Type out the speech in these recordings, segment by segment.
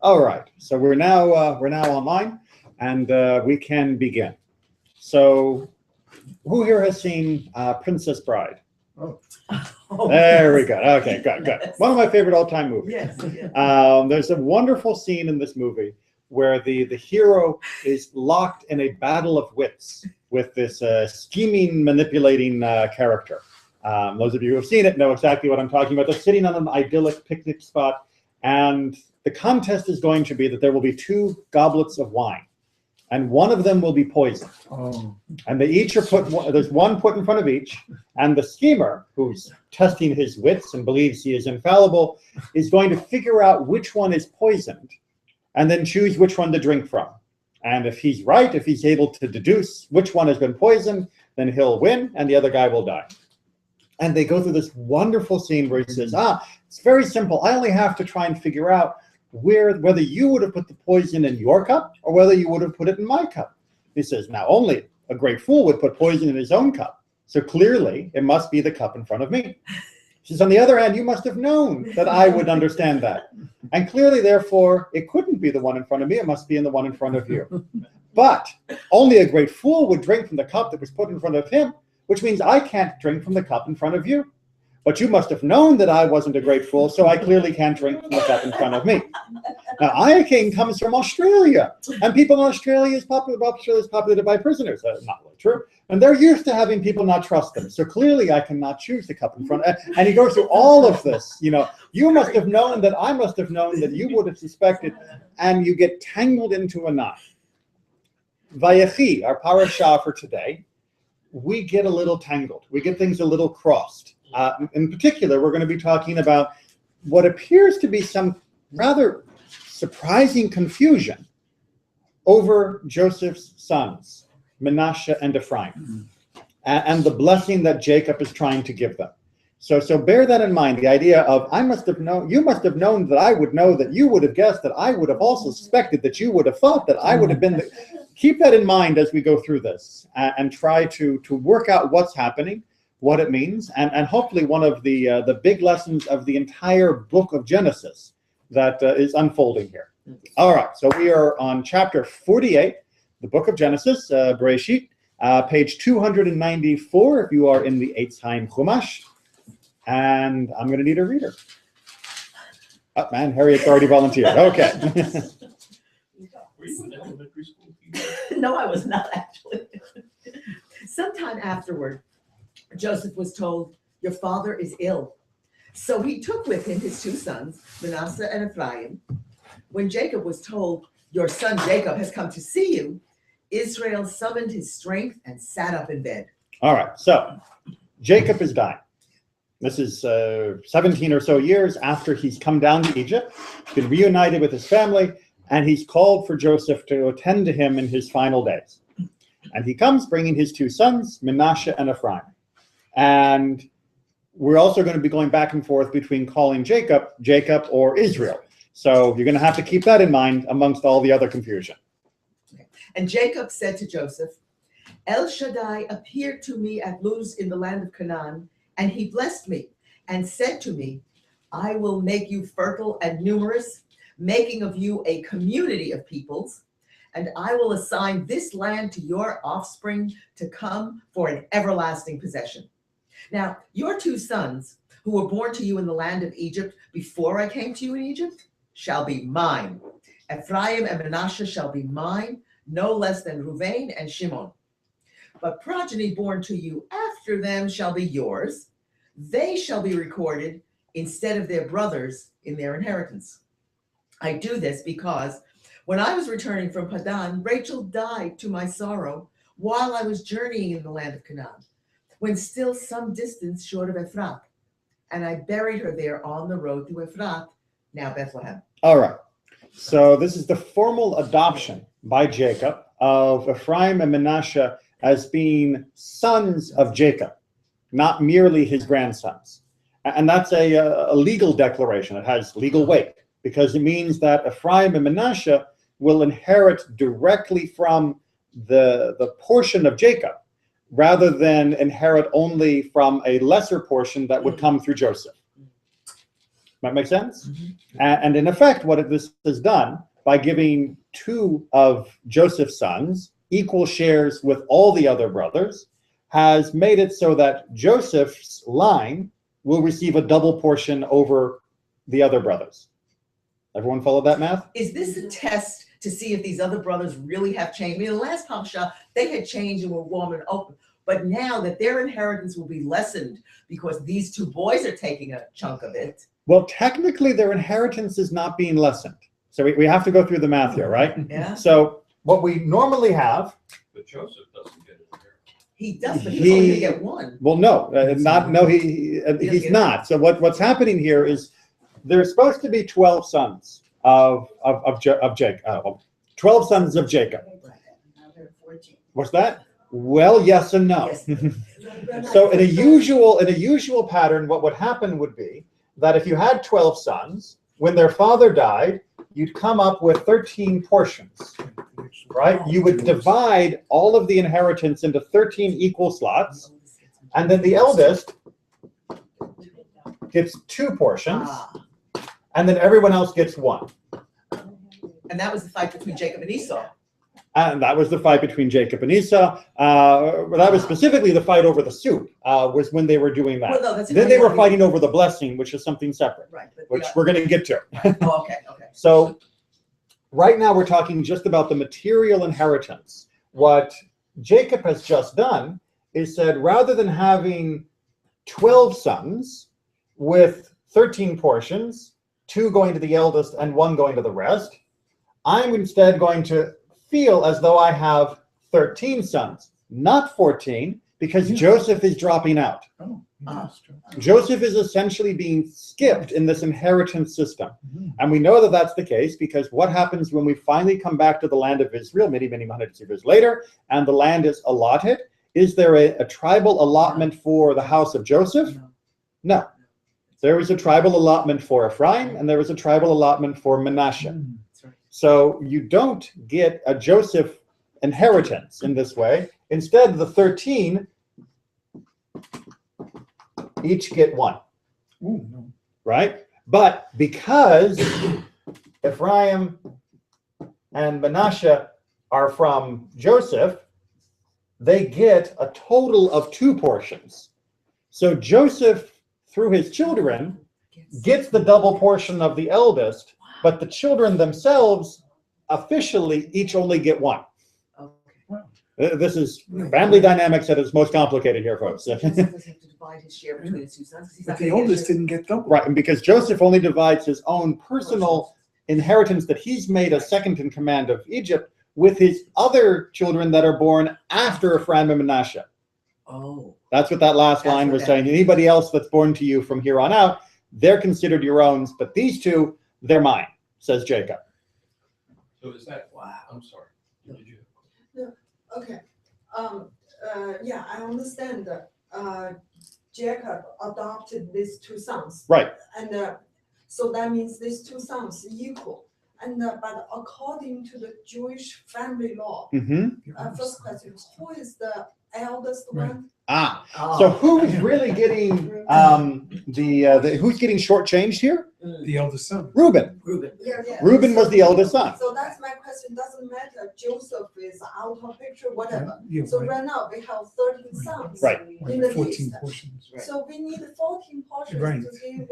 All right, so we're now online, and we can begin. So, who here has seen Princess Bride? Oh, There we go. Okay, good. Yes. One of my favorite all-time movies. Yes. There's a wonderful scene in this movie where the hero is locked in a battle of wits with this scheming, manipulating character. Those of you who have seen it know exactly what I'm talking about. They're sitting on an idyllic picnic spot, and the contest is going to be that there will be 2 goblets of wine, and one of them will be poisoned. Oh. And they each are there's one put in front of each, and the schemer, who's testing his wits and believes he is infallible, is going to figure out which one is poisoned and then choose which one to drink from. And if he's right, if he's able to deduce which one has been poisoned, then he'll win and the other guy will die. And they go through this wonderful scene where he says, it's very simple. I only have to try and figure out whether you would have put the poison in your cup or whether you would have put it in my cup. He says, now only a great fool would put poison in his own cup. So clearly it must be the cup in front of me. He says, on the other hand, you must have known that I would understand that. And clearly, therefore, it couldn't be the one in front of me. It must be in the one in front of you. But only a great fool would drink from the cup that was put in front of him, which means I can't drink from the cup in front of you. But you must have known that I wasn't a great fool, so I clearly can't drink from the cup in front of me. Now, King comes from Australia, and people in Australia is populated by prisoners. That's not really true. And they're used to having people not trust them. So clearly I cannot choose the cup in front. And he goes through all of this. You must have known that I must have known that you would have suspected, and you get tangled into a knot. Vayechi, our parashah for today, we get a little tangled. We get things a little crossed. In particular, we're going to be talking about what appears to be some rather surprising confusion over Joseph's sons, Manasseh and Ephraim, and the blessing that Jacob is trying to give them. So bear that in mind, the idea of you must have known that I would know, that you would have guessed, that I would have also suspected, that you would have thought, that I would have been. Keep that in mind as we go through this and try to work out what's happening, what it means, and hopefully one of the big lessons of the entire book of Genesis that is unfolding here. All right, so we are on chapter 48, the book of Genesis, Vayechi, page 294 if you are in the Eitz Chaim Chumash, and I'm going to need a reader. Oh man, Harriet's already volunteered. Okay. Were you in elementary school? No, I was not actually. Sometime afterward, Joseph was told, your father is ill. So he took with him his 2 sons, Manasseh and Ephraim. When Jacob was told, your son Jacob has come to see you, Israel summoned his strength and sat up in bed. All right, so Jacob is dying. This is 17 or so years after he's come down to Egypt, been reunited with his family, and he's called for Joseph to attend to him in his final days. And he comes bringing his 2 sons, Manasseh and Ephraim. And we're also going to be going back and forth between calling Jacob or Israel. So you're going to have to keep that in mind amongst all the other confusion. And Jacob said to Joseph, El Shaddai appeared to me at Luz in the land of Canaan, and he blessed me and said to me, I will make you fertile and numerous, making of you a community of peoples, and I will assign this land to your offspring to come for an everlasting possession. Now, your 2 sons, who were born to you in the land of Egypt before I came to you in Egypt, shall be mine. Ephraim and Manasseh shall be mine, no less than Reuven and Shimon. But progeny born to you after them shall be yours. They shall be recorded instead of their brothers in their inheritance. I do this because when I was returning from Padan, Rachel died to my sorrow while I was journeying in the land of Canaan, when still some distance short of Ephrath, and I buried her there on the road to Ephrath, now Bethlehem. All right. So this is the formal adoption by Jacob of Ephraim and Manasseh as being sons of Jacob, not merely his grandsons. And that's a legal declaration. It has legal weight because it means that Ephraim and Manasseh will inherit directly from the portion of Jacob, rather than inherit only from a lesser portion that would come through Joseph. That makes sense? And in effect, what this has done by giving two of Joseph's sons equal shares with all the other brothers has made it so that Joseph's line will receive a double portion over the other brothers. Everyone follow that math? Is this a test to see if these other brothers really have changed? I mean, the last parasha, they had changed and were warm and open. But now that their inheritance will be lessened because these two boys are taking a chunk of it. Well, technically, their inheritance is not being lessened. So we have to go through the math here, right? Yeah. So what we normally have. But Joseph doesn't get it here. He does, but he's only gonna get one. Well, no, he's not. So what's happening here is there's supposed to be 12 sons of Jacob, 12 sons of Jacob. What's that? Well, yes and no. Yes. So in a usual pattern, what would happen would be that if you had 12 sons, when their father died, you'd come up with 13 portions, right? You would divide all of the inheritance into 13 equal slots, and then the eldest gets 2 portions, and then everyone else gets 1. And that was the fight between Jacob and Esau. And that was the fight between Jacob and Esau. That was specifically the fight over the soup, was when they were doing that. Well, no, that's Then they were fighting over the blessing, which is something separate, Right. But which we're going to get to. Oh, okay. So right now we're talking just about the material inheritance. What Jacob has just done is said, rather than having 12 sons with 13 portions, 2 going to the eldest and 1 going to the rest, I'm instead going to feel as though I have 13 sons, not 14, because Joseph is dropping out. Joseph is essentially being skipped in this inheritance system. And we know that that's the case because what happens when we finally come back to the land of Israel, many, many hundreds of years later, and the land is allotted? Is there a tribal allotment for the house of Joseph? No. There was a tribal allotment for Ephraim, and there was a tribal allotment for Manasseh. So you don't get a Joseph inheritance in this way. Instead, the 13 each get 1. Right? But because Ephraim and Manasseh are from Joseph, they get a total of 2 portions. So Joseph, through his children, gets the double portion of the eldest, but the children themselves officially each only get 1. Okay. This is family dynamics at its most complicated here, folks. Joseph does have to divide his share between his 2 sons. 'Cause he's But not the gonna get oldest his- didn't get double. Right, and because Joseph only divides his own personal inheritance that he's made a second in command of Egypt with his other children that are born after Ephraim and Manasseh. Oh. That's what that last That's line what was that saying. is. Anybody else that's born to you from here on out, they're considered your own, but these 2, they're mine, says Jacob. So is that, wow, I'm sorry. Did you? Okay, yeah, I understand. Jacob adopted these 2 sons. Right. And so that means these 2 sons equal. And but according to the Jewish family law, first question, who is the eldest one? So who's really getting who's getting shortchanged here? The eldest son. Reuben. Yeah. Reuben was the eldest son. So that's my question. Doesn't matter. Joseph is out of picture, whatever. Yeah, So right. right now we have 13 sons. Right. In the 14 list. portions. So we need 14 portions Right. to give.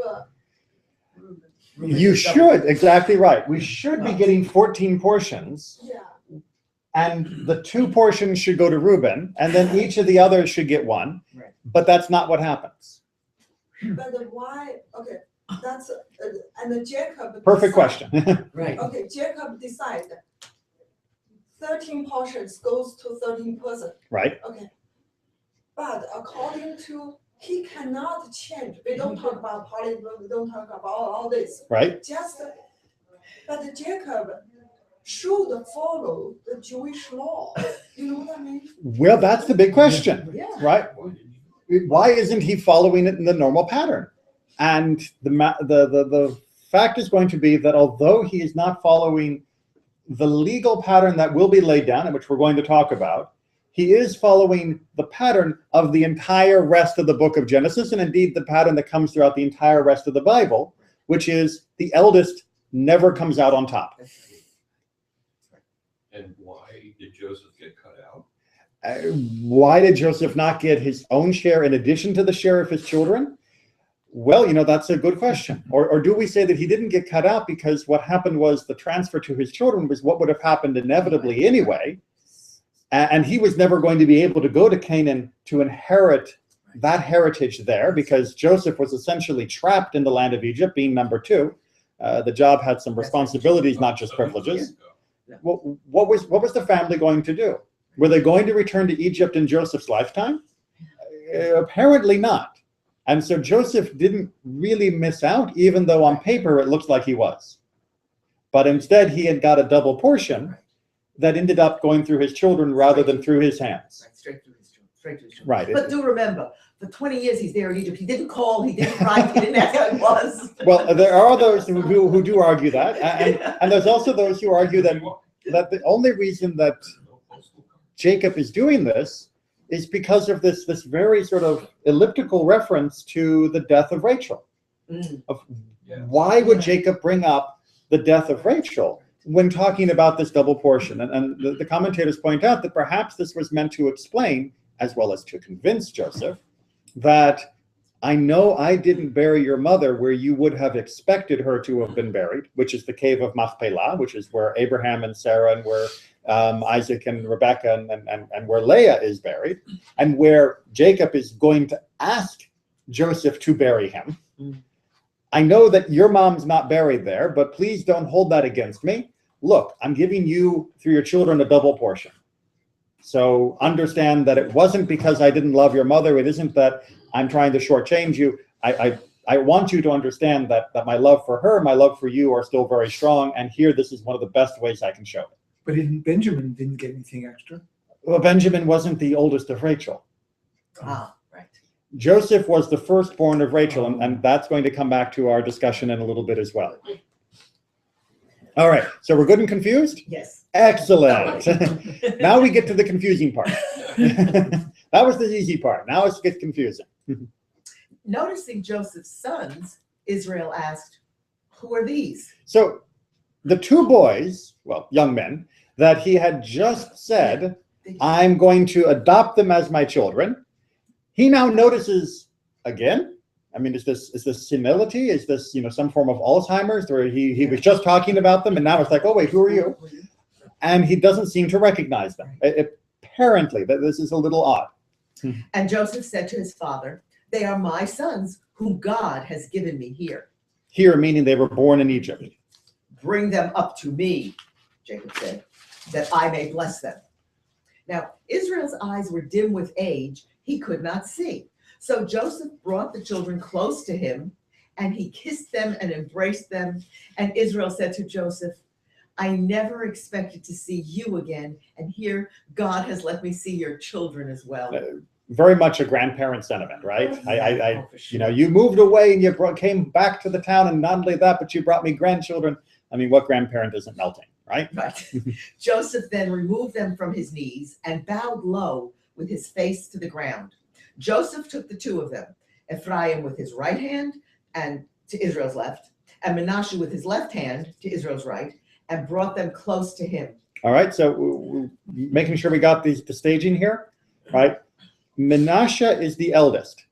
You should, exactly right. We should be getting 14 portions, Yeah. and the 2 portions should go to Reuben, and then each of the others should get 1. Right. But that's not what happens. But why? Okay, that's and the Jacob. Perfect decide- question. Right. Okay, Jacob decided 13 portions goes to 13 person. Right. Okay, but according to he cannot change. We don't talk about politics. We don't talk about all this. Right. Just, but Jacob should follow the Jewish law. You know what I mean? Well, that's the big question, Yeah. right? Why isn't he following it in the normal pattern? And the fact is going to be that although he is not following the legal pattern that will be laid down, and which we're going to talk about, he is following the pattern of the entire rest of the book of Genesis, and indeed the pattern that comes throughout the entire rest of the Bible, which is the eldest never comes out on top. And why did Joseph get cut out? Why did Joseph not get his own share in addition to the share of his children? Well, that's a good question. Or do we say that he didn't get cut out because what happened was the transfer to his children was what would have happened inevitably anyway, and he was never going to be able to go to Canaan to inherit that heritage there because Joseph was essentially trapped in the land of Egypt, being number two. The job had some responsibilities, not just privileges. Well, what was the family going to do? Were they going to return to Egypt in Joseph's lifetime? Apparently not. And so Joseph didn't really miss out, even though on paper it looks like he was. But instead, he had got a double portion that ended up going through his children rather than through his hands. Straight through his children. Straight to his children. Right. But do remember, for 20 years he's there in Egypt. He didn't call, he didn't write, he didn't ask how it was. Well, there are those who do argue that. And there's also those who argue that the only reason that Jacob is doing this is because of this very sort of elliptical reference to the death of Rachel. Why would Jacob bring up the death of Rachel when talking about this double portion? And the commentators point out that perhaps this was meant to explain, as well as to convince Joseph, that I know I didn't bury your mother where you would have expected her to have been buried, which is the cave of Machpelah, which is where Abraham and Sarah and where Isaac and Rebekah and where Leah is buried, and where Jacob is going to ask Joseph to bury him. I know that your mom's not buried there, but please don't hold that against me. Look, I'm giving you, through your children, a double portion. So understand that it wasn't because I didn't love your mother. It isn't that I'm trying to shortchange you. I want you to understand that my love for her, my love for you are still very strong. And here, this is one of the best ways I can show it. But Benjamin didn't get anything extra. Well, Benjamin wasn't the oldest of Rachel. Ah, right. Joseph was the firstborn of Rachel, and that's going to come back to our discussion in a little bit as well. All right, so we're good and confused? Yes. Excellent. Now we get to the confusing part. That was the easy part. Now it gets confusing. Noticing Joseph's sons, Israel asked, "Who are these?" So the two boys, well, young men, that he had just said, I'm going to adopt them as my children, he now notices again. I mean, is this senility? Is this, some form of Alzheimer's, where he was just talking about them and now it's like, oh wait, who are you? And he doesn't seem to recognize them. Apparently, this is a little odd. And Joseph said to his father, "They are my sons, whom God has given me here." Here, meaning they were born in Egypt. "Bring them up to me," Jacob said, "that I may bless them." Now, Israel's eyes were dim with age. He could not see. So Joseph brought the children close to him, and he kissed them and embraced them. And Israel said to Joseph, "I never expected to see you again, and here God has let me see your children as well." Very much a grandparent sentiment, right? Oh, for sure. You moved away and you came back to the town, and not only that, but you brought me grandchildren. I mean, what grandparent isn't melting, right? Right. Joseph then removed them from his knees and bowed low with his face to the ground. Joseph took the two of them, Ephraim with his right hand and to Israel's left, and Manasseh with his left hand to Israel's right, and brought them close to him. All right, so we're making sure we got the staging here, right? Manasseh is the eldest,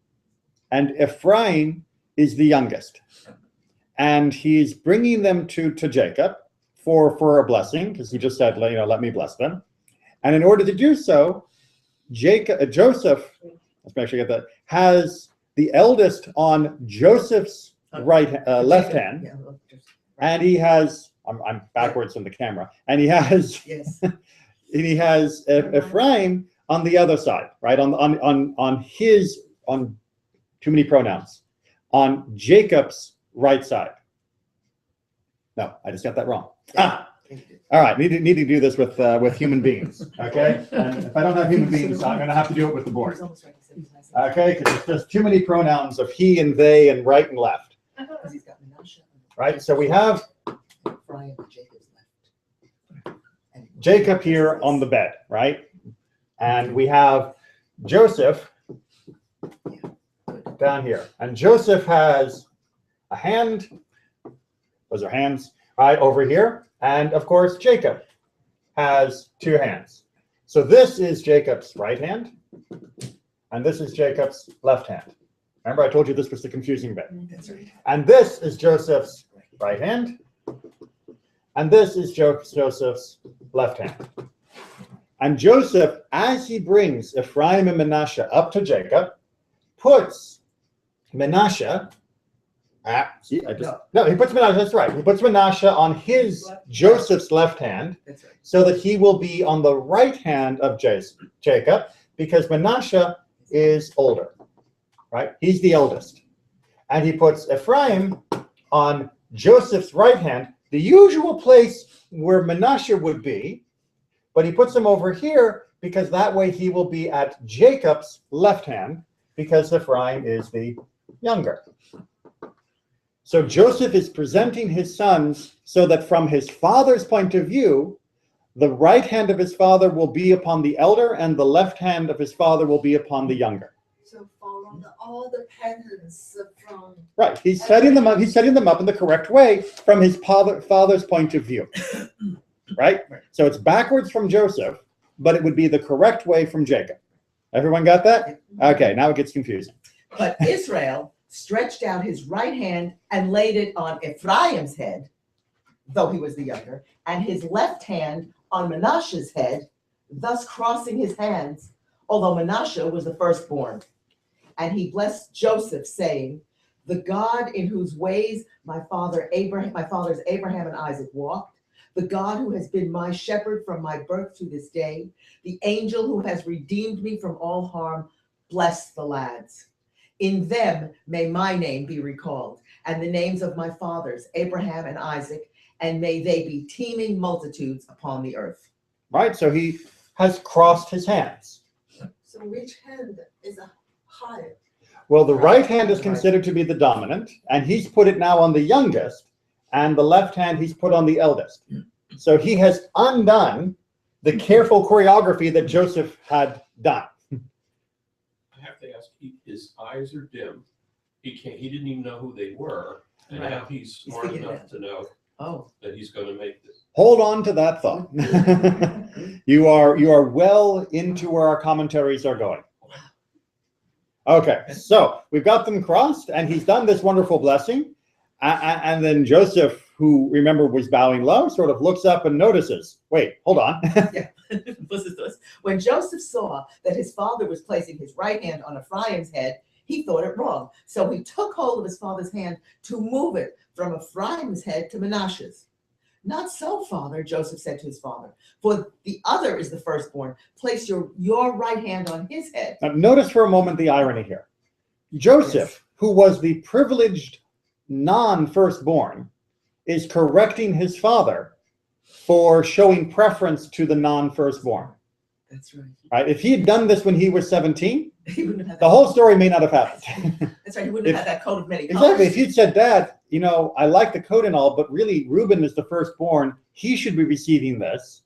and Ephraim is the youngest. And he's bringing them to Jacob for a blessing, because he just said, let me bless them. And in order to do so, Joseph, let's make sure I get that, has the eldest on Joseph's left hand, and he has, I'm backwards in the camera, and he has, Yes. and he has Ephraim on the other side, right? On too many pronouns, on Jacob's right side. No, I just got that wrong. All right, need to do this with human beings, okay? And if I don't have human beings, I'm going to have to do it with the board, okay? Because there's just too many pronouns of he and they and right and left, Because he's got Manasseh, right? So we have Ephraim, and Jacob's left. And Jacob here on the bed, right? And we have Joseph down here. And Joseph has a hand Those are hands right over here. And of course, Jacob has 2 hands. So this is Jacob's right hand, and this is Jacob's left hand. Remember, I told you this was the confusing bit. That's right. And this is Joseph's right hand, and this is Joseph's left hand. And Joseph, as he brings Ephraim and Manasseh up to Jacob, puts Manasseh, he puts Manasseh, that's right. He puts Manasseh on his, Joseph's left hand, That's right. so that he will be on the right hand of Jacob, because Manasseh is older, right? He's the eldest. And he puts Ephraim on Joseph's right hand, the usual place where Manasseh would be, but he puts him over here because that way he will be at Jacob's left hand, because Ephraim is the younger. So Joseph is presenting his sons so that from his father's point of view, the right hand of his father will be upon the elder and the left hand of his father will be upon the younger. So follow all the patterns from. Right, he's setting them up in the correct way from his father's point of view. Right? So it's backwards from Joseph, but it would be the correct way from Jacob. Everyone got that? Okay, now it gets confusing. But Israel stretched out his right hand and laid it on Ephraim's head, though he was the younger, and his left hand on Manasseh's head, thus crossing his hands, although Manasseh was the firstborn. And he blessed Joseph, saying, "The God in whose ways my fathers Abraham and Isaac walked, the God who has been my shepherd from my birth to this day, the angel who has redeemed me from all harm, bless the lads. In them may my name be recalled, and the names of my fathers, Abraham and Isaac, and may they be teeming multitudes upon the earth." Right, so he has crossed his hands. So which hand is higher? Well, the right hand is considered to be the dominant, and he's put it now on the youngest, and the left hand he's put on the eldest. So he has undone the careful choreography that Joseph had done. I have to ask, his eyes are dim. He didn't even know who they were. And Right. now he's smart figured it enough out. to know Oh, that he's going to make this. Hold on to that thought. You are well into where our commentaries are going. Okay, so we've got them crossed, and he's done this wonderful blessing. And then Joseph, who, remember, was bowing low, sort of looks up and notices, wait, hold on. listen to this. When Joseph saw that his father was placing his right hand on Ephraim's head, he thought it wrong. So he took hold of his father's hand to move it from Ephraim's head to Manasseh's. "Not so, father," Joseph said to his father, "for the other is the firstborn. Place your right hand on his head." Now, notice for a moment the irony here. Joseph, Yes. who was the privileged non-firstborn, is correcting his father for showing preference to the non-firstborn. That's right. Right? If he had done this when he was 17, He wouldn't have had the whole story may not have happened. That's right. He wouldn't have had that coat of many Exactly. colors. If you'd said, "Dad, I like the coat and all, but really Reuben is the firstborn. He should be receiving this,"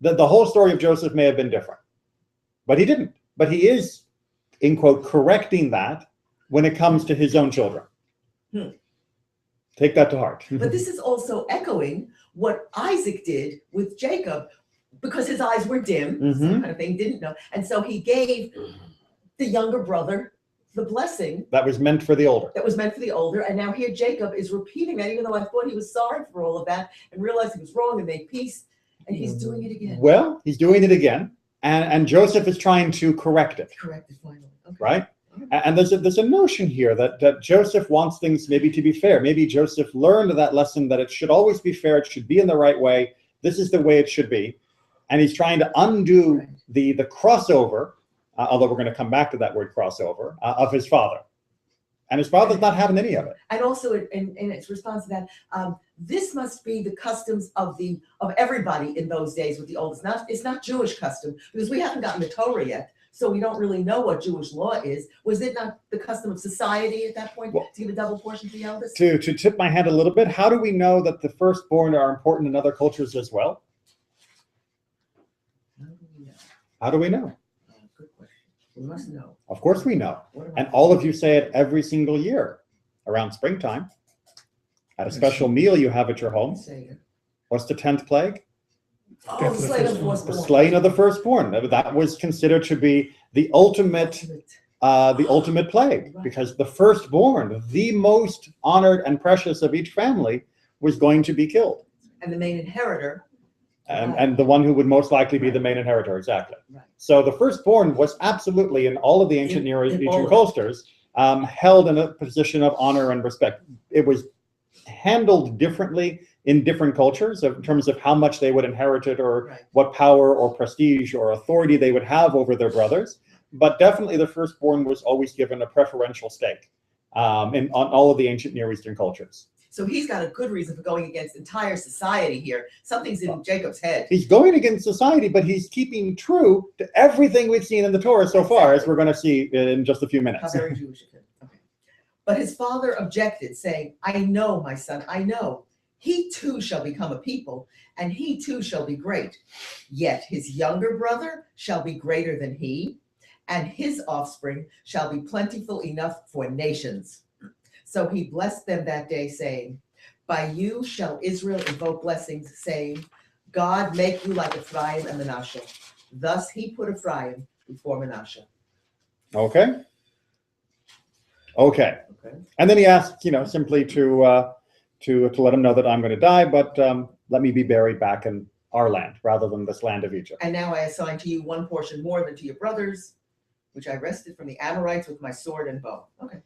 the whole story of Joseph may have been different. But he didn't. But he is, in quote, correcting that when it comes to his own children. Take that to heart. But this is also echoing what Isaac did with Jacob, because his eyes were dim, some kind of thing, didn't know. And so he gave the younger brother the blessing That was meant for the older. that was meant for the older. And now here Jacob is repeating that, even though I thought he was sorry for all of that and realized he was wrong and made peace. And he's doing it again. Well, he's doing it again. And Joseph is trying to correct it. Corrected finally. Okay. Right? And there's a notion here that Joseph wants things maybe to be fair. Maybe Joseph learned that lesson that it should always be fair. It should be in the right way. This is the way it should be. And he's trying to undo the crossover, although we're going to come back to that word crossover, of his father. And his father's not having any of it. And also in its response to that, this must be the customs of everybody in those days with the oldest. It's not Jewish custom, because we haven't gotten the Torah yet. So we don't really know what Jewish law is. Was it not the custom of society at that point to give a double portion to the eldest? To tip my hand a little bit, how do we know that the firstborn are important in other cultures as well? How do we know? Good question. We must know. Of course we know. What about And all of you say it every single year around springtime. At a special meal you have at your home. Say it. What's the 10th plague? Oh, Death of the slave of firstborn. The firstborn. slaying of the firstborn. That was considered to be the ultimate plague, because the firstborn, the most honored and precious of each family, was going to be killed. And the main inheritor. And the one who would most likely be the main inheritor, exactly. Right. So the firstborn was absolutely, in all of the ancient Near In Eastern all of cultures, held in a position of honor and respect. It was handled differently in different cultures in terms of how much they would inherit it, or Right. what power or prestige or authority they would have over their brothers. But definitely the firstborn was always given a preferential stake on all of the ancient Near Eastern cultures. So he's got a good reason for going against entire society here. Something's in Jacob's head. He's going against society, but he's keeping true to everything we've seen in the Torah so far, as we're going to see in just a few How minutes. very Jewish of him. Okay. But his father objected, saying, I know, my son, I know. He too shall become a people, and he too shall be great. Yet his younger brother shall be greater than he, and his offspring shall be plentiful enough for nations. So he blessed them that day, saying, by you shall Israel invoke blessings, saying, God make you like Ephraim and Manasseh. Thus he put Ephraim before Manasseh. Okay. Okay. And then he asked, simply to let him know that I'm going to die, but let me be buried back in our land rather than this land of Egypt. And now I assign to you one portion more than to your brothers, which I wrested from the Amorites with my sword and bow. Okay.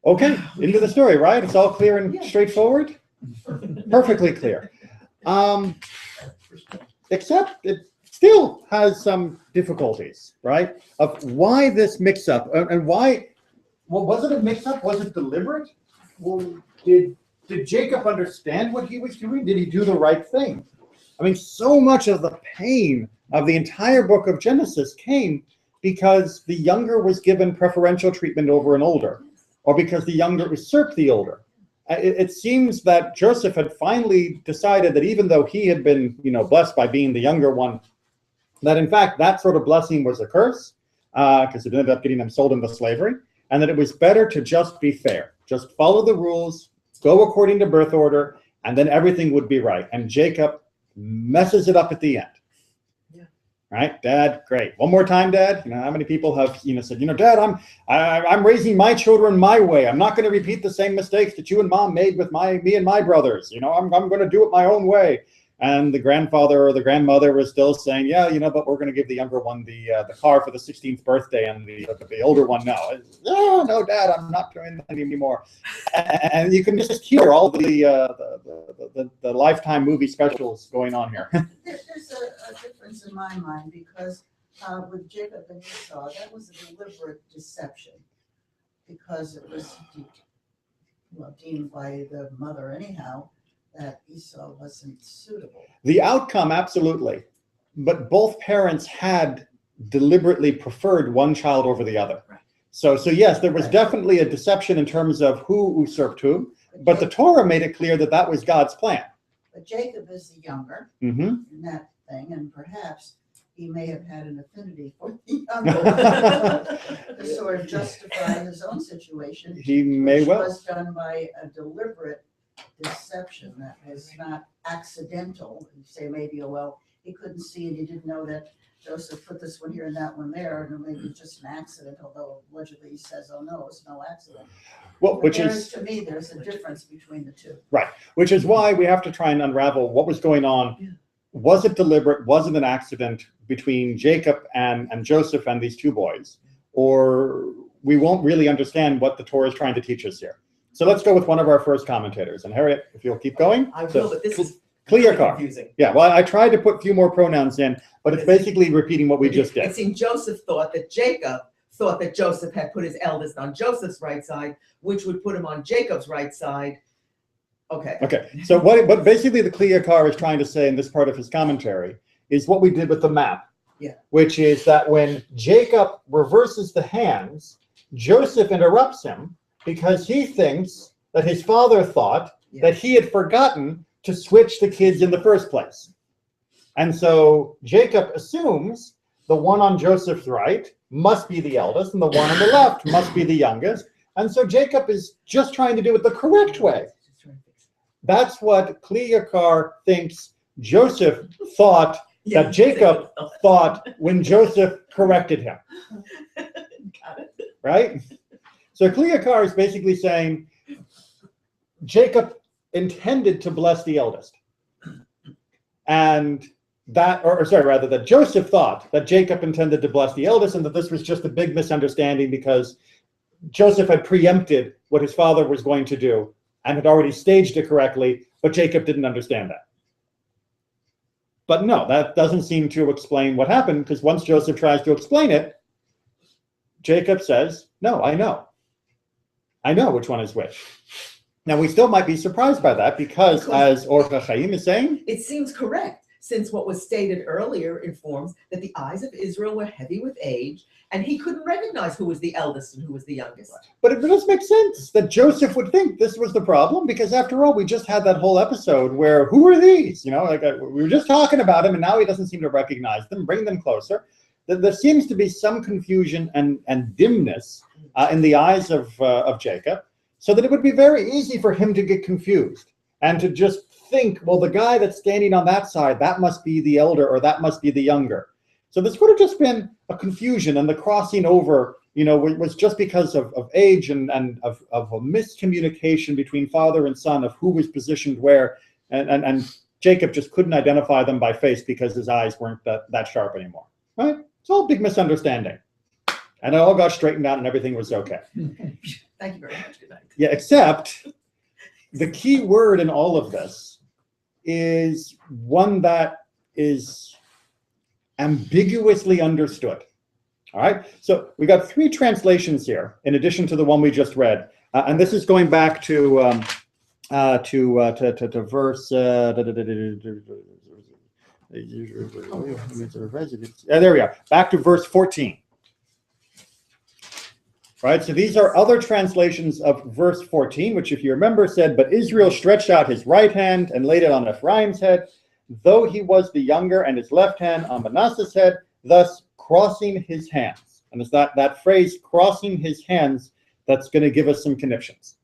Okay, into the story, right? It's all clear and Yeah. straightforward? Perfectly clear. Except it still has some difficulties, right? Of why this mix-up, and why, well, was it a mix-up? Was it deliberate? Well, did Jacob understand what he was doing? Did he do the right thing? I mean, so much of the pain of the entire book of Genesis came because the younger was given preferential treatment over an older, or because the younger usurped the older. It seems that Joseph had finally decided that even though he had been, blessed by being the younger one, that in fact that sort of blessing was a curse, because it ended up getting them sold into slavery, and that it was better to just be fair, just follow the rules, go according to birth order, and then everything would be right. And Jacob messes it up at the end. Right, Dad, great. One more time, Dad. How many people have said, Dad, I'm raising my children my way. I'm not going to repeat the same mistakes that you and Mom made with me and my brothers. I'm going to do it my own way. And the grandfather or the grandmother was still saying, yeah, but we're going to give the younger one the car for the 16th birthday, and the older one, no, Dad, I'm not doing that anymore. And you can just hear all the Lifetime movie specials going on here. There's a difference in my mind, because with Jacob and Esau, that was a deliberate deception, because it was deemed by the mother anyhow that Esau wasn't suitable. The outcome, absolutely. But both parents had deliberately preferred one child over the other. Right. So yes, there was definitely a deception in terms of who usurped whom, but the Torah made it clear that that was God's plan. But Jacob is the younger Mm-hmm. in that thing, and perhaps he may have had an affinity for the younger to sort of justify his own situation. He may which well. was done by a deliberate deception that was not accidental. You say maybe, he couldn't see and he didn't know that Joseph put this one here and that one there, and maybe it's just an accident, although allegedly he says, oh no, it's no accident. Well, But to me, there's a difference between the two. Right, which is why we have to try and unravel what was going on. Yeah. Was it deliberate? Was it an accident between Jacob and Joseph and these two boys? Or we won't really understand what the Torah is trying to teach us here. So let's go with one of our first commentators. And Harriet, if you'll keep going. I will, but this is clear car. confusing. Yeah, well, I tried to put a few more pronouns in, but it's basically repeating what we just did. It seemed Joseph thought that Jacob thought that Joseph had put his eldest on Joseph's right side, which would put him on Jacob's right side. Okay. Okay, so what basically the clear car is trying to say in this part of his commentary is what we did with the map. Yeah. Which is that when Jacob reverses the hands, Joseph interrupts him because he thinks that his father thought that he had forgotten to switch the kids in the first place. And so Jacob assumes the one on Joseph's right must be the eldest and the one on the left must be the youngest. And so Jacob is just trying to do it the correct way, That's what Cleocar thinks Joseph thought that Jacob thought when Joseph corrected him. Got it. Right? So Cleocar is basically saying Jacob intended to bless the eldest. And that, or sorry, rather, that Joseph thought that Jacob intended to bless the eldest, and that this was just a big misunderstanding because Joseph had preempted what his father was going to do and had already staged it correctly, but Jacob didn't understand that. But no, that doesn't seem to explain what happened, because once Joseph tries to explain it, Jacob says, no, I know. I know which one is which. Now, we still might be surprised by that because as Orcha Chaim is saying, it seems correct, since what was stated earlier informs that the eyes of Israel were heavy with age, and he couldn't recognize who was the eldest and who was the youngest. But it does make sense that Joseph would think this was the problem, because after all, we just had that whole episode where, who are these? You know, like we were just talking about him, and now he doesn't seem to recognize them, bring them closer. There seems to be some confusion and dimness in the eyes of Jacob, so that it would be very easy for him to get confused and to just think, well, the guy that's standing on that side, that must be the elder or that must be the younger. So this would have just been a confusion, and the crossing over, you know, was just because of age and of a miscommunication between father and son of who was positioned where, and Jacob just couldn't identify them by face because his eyes weren't that sharp anymore, right? It's all a big misunderstanding. And it all got straightened out and everything was okay. Thank you very much. Good night. Yeah, except the key word in all of this is one that is ambiguously understood. All right, so we got three translations here in addition to the one we just read, and this is going back to verse. There we are. Back to verse 14. Right, so these are other translations of verse 14, which, if you remember, said, "But Israel stretched out his right hand and laid it on Ephraim's head, though he was the younger, and his left hand on Manasseh's head, thus crossing his hands." And it's that phrase, crossing his hands, that's going to give us some connections.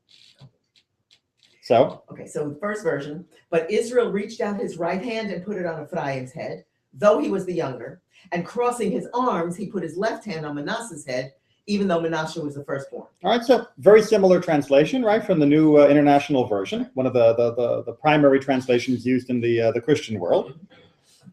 So? Okay, so the first version, "But Israel reached out his right hand and put it on Ephraim's head, though he was the younger, and crossing his arms, he put his left hand on Manasseh's head, even though Manasseh was the firstborn." All right, so very similar translation, right, from the New International Version, one of the primary translations used in the Christian world,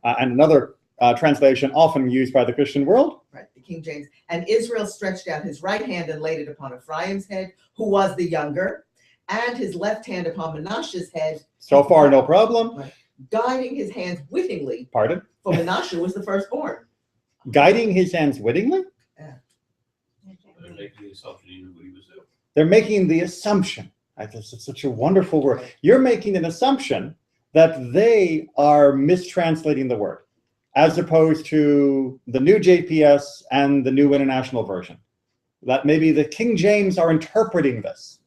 and another translation often used by the Christian world. Right, the King James. "And Israel stretched out his right hand and laid it upon Ephraim's head, who was the younger, and his left hand upon Manasseh's head." So far, no problem. Right, "guiding his hands wittingly." Pardon? For Manasseh was the firstborn. Guiding his hands wittingly? They're making the assumption he knew what he was doing. They're making the assumption. That's such a wonderful word. You're making an assumption that they are mistranslating the word, as opposed to the new JPS and the New International Version. That maybe the King James are interpreting this.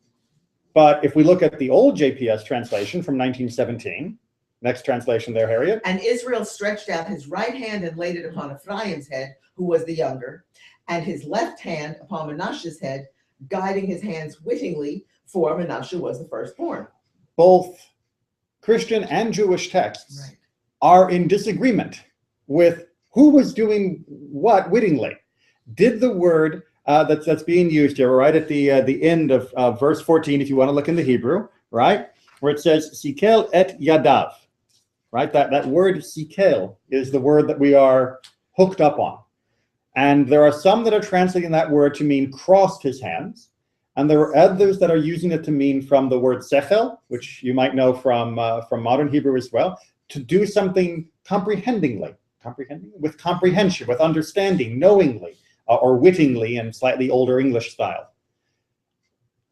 But if we look at the old JPS translation from 1917, next translation there, Harriet. "And Israel stretched out his right hand and laid it upon Ephraim's head, who was the younger, and his left hand upon Manasseh's head, guiding his hands wittingly, for Manasseh was the firstborn." Both Christian and Jewish texts Right. are in disagreement with who was doing what wittingly. Did the word that's being used here, right at the end of verse 14, if you want to look in the Hebrew, right, where it says sikel et yadav, right? That word sikel is the word that we are hooked up on. And there are some that are translating that word to mean crossed his hands. And there are others that are using it to mean from the word sechel, which you might know from modern Hebrew as well, to do something comprehending, with comprehension, with understanding, knowingly, or wittingly in slightly older English style.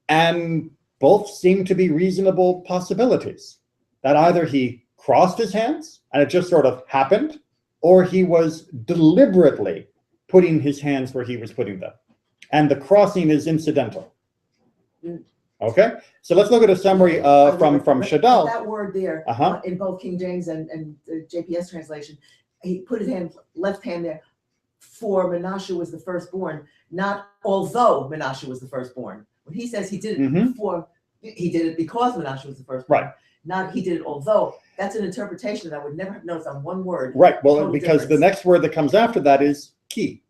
And both seem to be reasonable possibilities. That either he crossed his hands and it just sort of happened, or he was deliberately putting his hands where he was putting them. And the crossing is incidental. Okay, so let's look at a summary from Shadal. That word there, in both King James and the JPS translation, he put his left hand there, for Manasseh was the firstborn, not although Manasseh was the firstborn. When he says he did it before, he did it because Manasseh was the firstborn. Right. not he did it, although that's an interpretation that I would never have noticed on one word. Right. Well, Total because the difference. next word that comes after that is ki,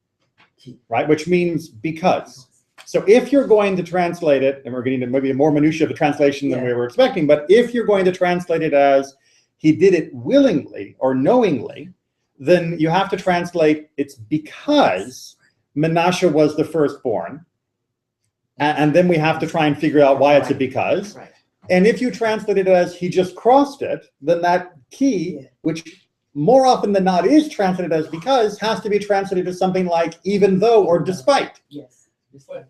Ki. right? Which means because. So if you're going to translate it, and we're getting to maybe more minutiae of the translation than we were expecting, but if you're going to translate it as he did it willingly or knowingly, then you have to translate it's because Menashe was the firstborn. And then we have to try and figure out why it's a because. Right. And if you translate it as he just crossed it, then that ki, Yeah. which more often than not is translated as because, has to be translated as something like even though or despite. Yes. But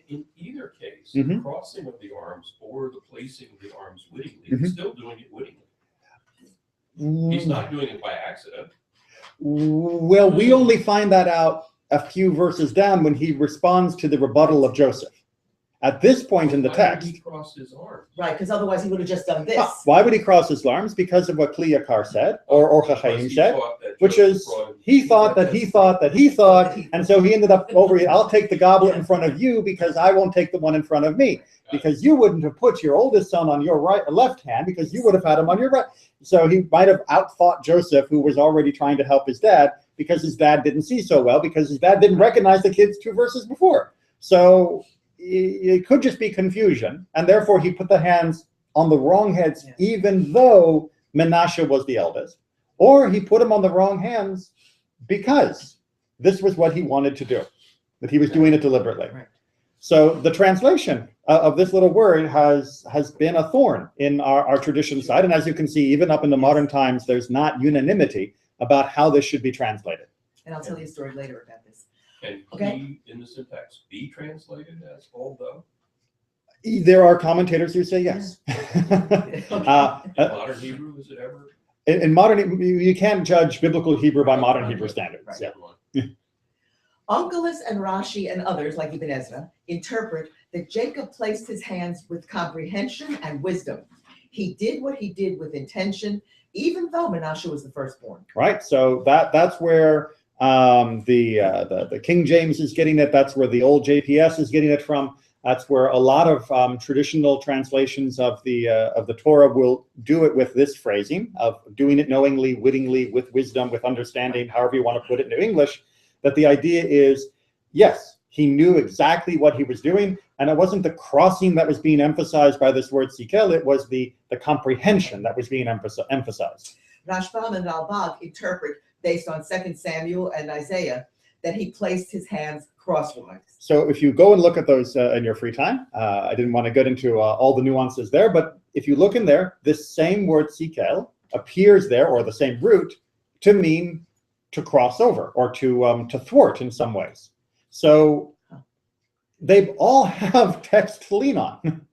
in either case, Mhm. the crossing of the arms or the placing of the arms wittingly, Mhm. he's still doing it wittingly. He's not doing it by accident. Well, we only find that out a few verses down when he responds to the rebuttal of Joseph. At this point in the Why text, would he cross his arms? Right, because otherwise he would have just done this. why would he cross his arms? Because of what Kliyakar said, or Because Chachaim he said, thought that which Joseph is brought him- he thought that he thought that he thought, and so he ended up over here. I'll take the goblet in front of you because I won't take the one in front of me, because you wouldn't have put your oldest son on your right, left hand, because you would have had him on your right. So he might have outthought Joseph, who was already trying to help his dad, because his dad didn't see so well, because his dad didn't recognize the kids 2 verses before. So it could just be confusion, and therefore he put the hands on the wrong heads, even though Menashe was the eldest, or he put him on the wrong hands because this was what he wanted to do, that he was doing it deliberately. Right. So the translation of this little word has been a thorn in our tradition side, and as you can see, even up in the modern times, there's not unanimity about how this should be translated. And I'll tell you a story later about this. Can Okay. he, in the syntax, be translated as although? There are commentators who say yes. In modern Hebrew, is it ever? In modern, you can't judge biblical Hebrew by modern Right. Hebrew standards. Right. Yeah. Onkelos and Rashi and others, like Ibn Ezra, interpret that Jacob placed his hands with comprehension and wisdom. He did what he did with intention, even though Menashe was the firstborn. Right. So that's where the King James is getting it. That's where the old JPS is getting it from. That's where a lot of traditional translations of the Torah will do it with this phrasing of doing it knowingly, wittingly, with wisdom, with understanding, however you want to put it into English. That the idea is, yes, he knew exactly what he was doing, and it wasn't the crossing that was being emphasized by this word sikel, it was the comprehension that was being emphasized. Rashbam and Ralbag interpret, based on 2 Samuel and Isaiah, that he placed his hands crosswise. So if you go and look at those in your free time, I didn't want to get into all the nuances there, but if you look in there, this same word sikel appears there, or the same root, to mean to cross over or to thwart in some ways. So they all have text to lean on,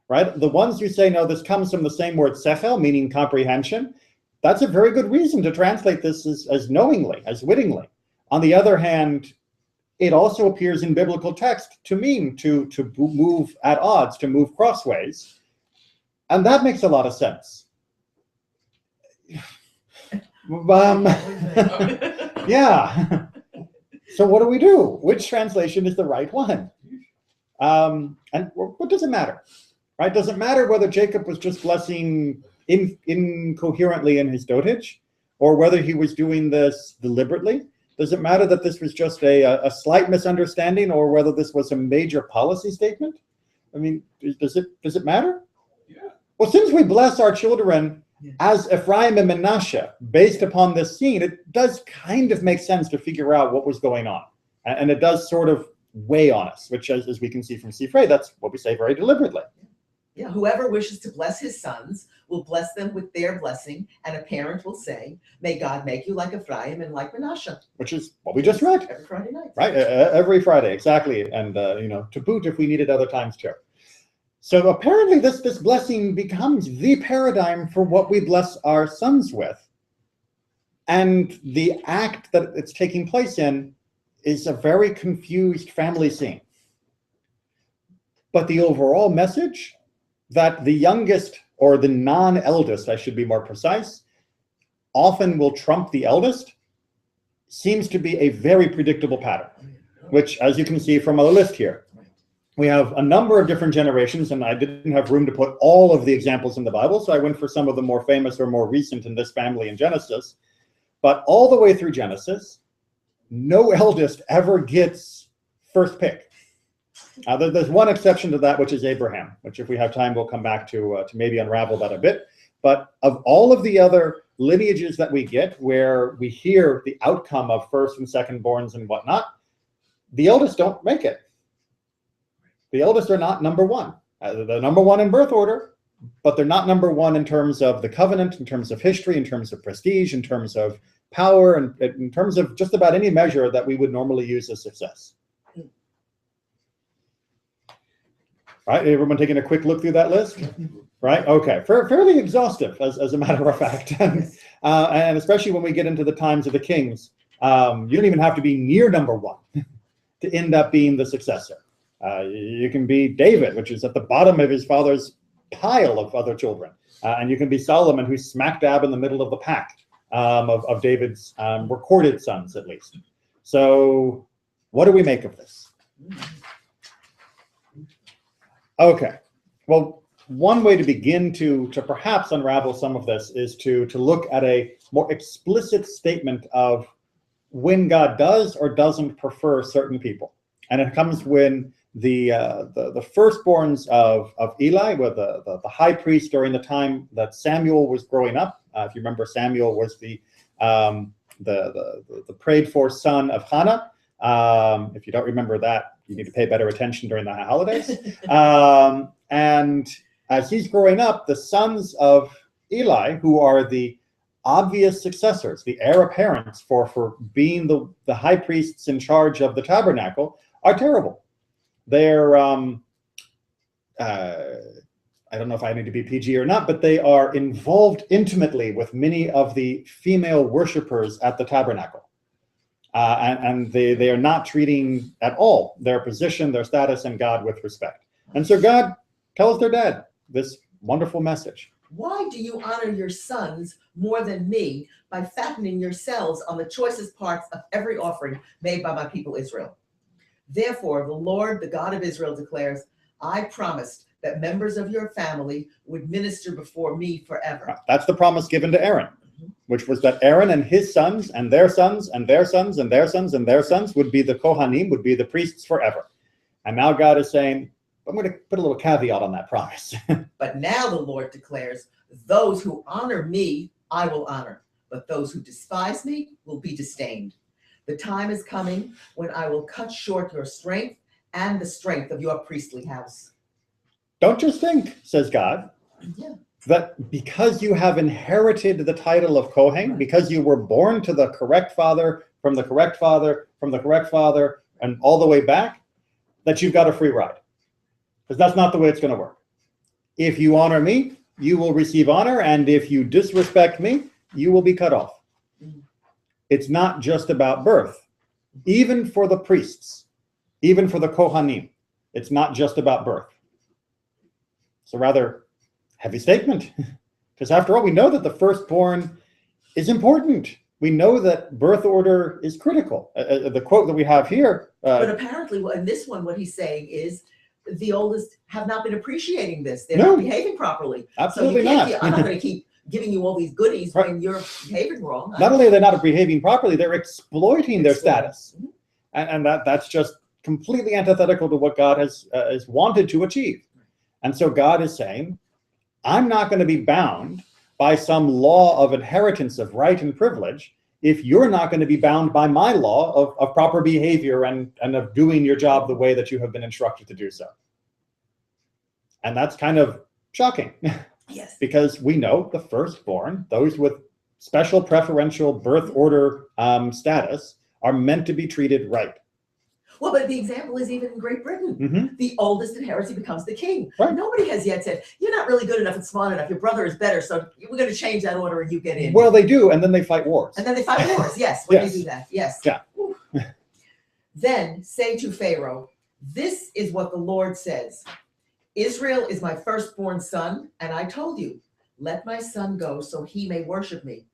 right? The ones who say, no, this comes from the same word sechel, meaning comprehension, that's a very good reason to translate this as knowingly, as wittingly. On the other hand, it also appears in biblical text to mean to move at odds, to move crossways. And that makes a lot of sense. Yeah. So what do we do? Which translation is the right one? And what does it matter? Right? Does it matter whether Jacob was just blessing incoherently in his dotage, or whether he was doing this deliberately? Does it matter that this was just a slight misunderstanding, or whether this was a major policy statement? I mean, does it matter? Yeah. Well, since we bless our children as Ephraim and Menashe, based upon this scene, it does kind of make sense to figure out what was going on. And it does sort of weigh on us, which, as we can see from Sifrei, that's what we say very deliberately. Yeah, whoever wishes to bless his sons will bless them with their blessing, and a parent will say, may God make you like Ephraim and like Menashe. Which is what we just read. Every Friday night. Right, every Friday, exactly. And, to boot if we needed other times too. So apparently this blessing becomes the paradigm for what we bless our sons with. And the act that it's taking place in is a very confused family scene. But the overall message that the youngest, or the non-eldest, I should be more precise, often will trump the eldest, seems to be a very predictable pattern, which, as you can see from our list here, we have a number of different generations, and I didn't have room to put all of the examples in the Bible, so I went for some of the more famous or more recent in this family in Genesis. But all the way through Genesis, no eldest ever gets first pick. There's one exception to that, which is Abraham, which if we have time, we'll come back to maybe unravel that a bit. But of all of the other lineages that we get where we hear the outcome of first and second borns and whatnot, the eldest don't make it. The eldest are not number one. They're number one in birth order, but they're not number one in terms of the covenant, in terms of history, in terms of prestige, in terms of power, and in terms of just about any measure that we would normally use as success. Right, everyone taking a quick look through that list? Right, okay, fairly exhaustive as a matter of fact. And especially when we get into the times of the kings, you don't even have to be near number one to end up being the successor. You can be David, which is at the bottom of his father's pile of other children. And you can be Solomon, who's smack dab in the middle of the pack of David's recorded sons, at least. So what do we make of this? Okay, well, one way to begin to perhaps unravel some of this is to look at a more explicit statement of when God does or doesn't prefer certain people. And it comes when the firstborns of Eli were the high priest during the time that Samuel was growing up. If you remember, Samuel was the prayed for son of Hannah. If you don't remember that, you need to pay better attention during the holidays. And as he's growing up, the sons of Eli, who are the obvious successors, the heir apparents for being the high priests in charge of the tabernacle, are terrible. They're, I don't know if I need to be PG or not, but they are involved intimately with many of the female worshipers at the tabernacle. And they are not treating at all their position, their status, and God with respect. And so God tells their dad this wonderful message. Why do you honor your sons more than me by fattening yourselves on the choicest parts of every offering made by my people Israel? Therefore, the Lord, the God of Israel, declares, I promised that members of your family would minister before me forever. That's the promise given to Aaron, which was that Aaron and his sons and their sons and their sons and their sons and their sons would be the Kohanim, would be the priests forever. And now God is saying, I'm going to put a little caveat on that promise. But now the Lord declares, those who honor me, I will honor, but those who despise me will be disdained. The time is coming when I will cut short your strength and the strength of your priestly house. Don't just think, says God, that because you have inherited the title of Kohen, because you were born to the correct father, from the correct father, from the correct father, and all the way back, that you've got a free ride. Because that's not the way it's going to work. If you honor me, you will receive honor, and if you disrespect me, you will be cut off. It's not just about birth. Even for the priests, even for the Kohanim, it's not just about birth. It's a rather heavy statement. Because after all, we know that the firstborn is important. We know that birth order is critical. The quote that we have here. But apparently, in this one, what he's saying is, the oldest have not been appreciating this. They're No. not behaving properly. Absolutely so you not. can't, I'm not going to keep giving you all these goodies Right. when you're behaving wrong. Not only are they not behaving properly, they're exploiting their status. Mhm. And that's just completely antithetical to what God has wanted to achieve. And so God is saying, I'm not going to be bound by some law of inheritance of right and privilege if you're not going to be bound by my law of proper behavior and of doing your job the way that you have been instructed to do so. And that's kind of shocking. Yes. Because we know the firstborn, those with special preferential birth order status, are meant to be treated right. Well, but the example is even in Great Britain. Mm-hmm. The oldest in heresy becomes the king. Right. Nobody has yet said, you're not really good enough and smart enough. Your brother is better, so we're going to change that order and you get in. Well, they do, and then they fight wars. And then they fight wars. Yes, when Yes. you do that. Yes. Yeah. Then say to Pharaoh, this is what the Lord says. Israel is my firstborn son, and I told you, let my son go so he may worship me.